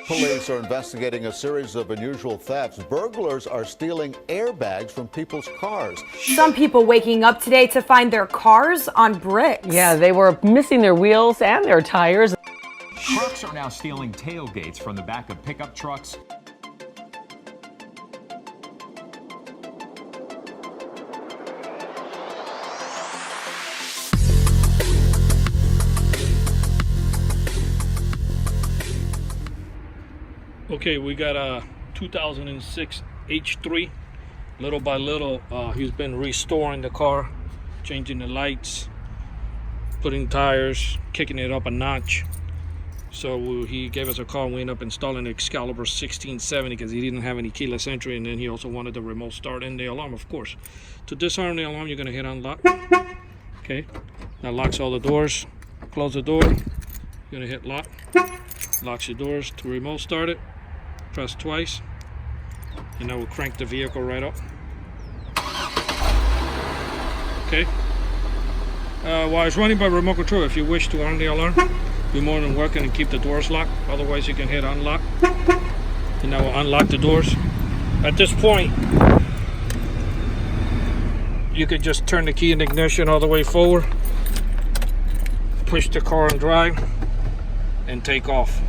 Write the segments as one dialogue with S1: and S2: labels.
S1: Police are investigating a series of unusual thefts. Burglars are stealing airbags from people's cars.
S2: Some people waking up today to find their cars on bricks.
S3: Yeah, they were missing their wheels and their tires.
S4: Trucks are now stealing tailgates from the back of pickup trucks.
S5: Okay, we got a 2006 H3. Little by little, he's been restoring the car, changing the lights, putting tires, kicking it up a notch. So he gave us a call. We ended up installing the Excalibur 1670 because he didn't have any keyless entry, and then he also wanted the remote start and the alarm, of course. To disarm the alarm, you're going to hit unlock. Okay, that locks all the doors. Close the door. You're going to hit lock. Locks your doors. To remote start it, press twice, and that will crank the vehicle right up. Okay. While it's running by remote control, if you wish to arm the alarm, be more than welcome and keep the doors locked. Otherwise, you can hit unlock, and that will unlock the doors. At this point, you could just turn the key in the ignition all the way forward, push the car and drive, and take off.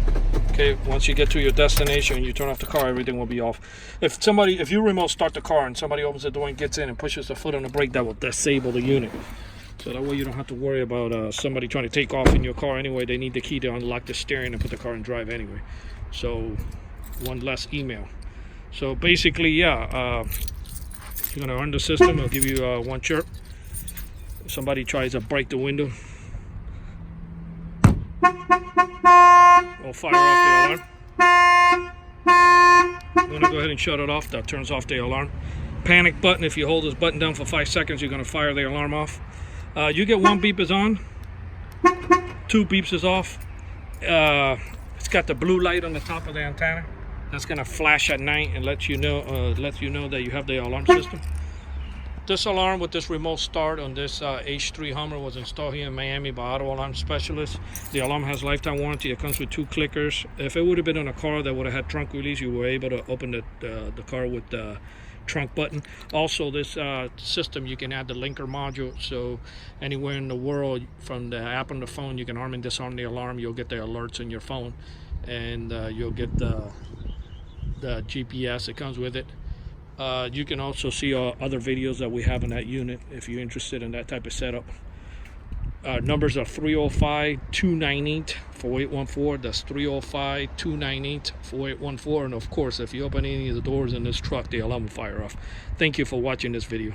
S5: Okay, once you get to your destination and you turn off the car, everything will be off. If you remote start the car and somebody opens the door and gets in and pushes the foot on the brake, that will disable the unit. So that way you don't have to worry about somebody trying to take off in your car anyway. They need the key to unlock the steering and put the car in drive anyway. So one less email. So basically, yeah, you're gonna run the system. I'll give you one chirp. If somebody tries to break the window, we'll fire off the alarm. I'm going to go ahead and shut it off. That turns off the alarm. Panic button, if you hold this button down for 5 seconds, you're going to fire the alarm off. You get one beep is on, 2 beeps is off. It's got the blue light on the top of the antenna. That's going to flash at night and let you know that you have the alarm system. This alarm with this remote start on this H3 Hummer was installed here in Miami by Auto Alarm Specialists. The alarm has lifetime warranty. It comes with 2 clickers. If it would have been on a car that would have had trunk release, you were able to open the car with the trunk button. Also, this system, you can add the linker module, so anywhere in the world from the app on the phone, you can arm and disarm the alarm. You'll get the alerts on your phone, and you'll get the GPS that comes with it. You can also see other videos that we have in that unit if you're interested in that type of setup. Numbers are 305-298-4814. That's 305-298-4814. And of course, if you open any of the doors in this truck, the alarm will fire off. Thank you for watching this video.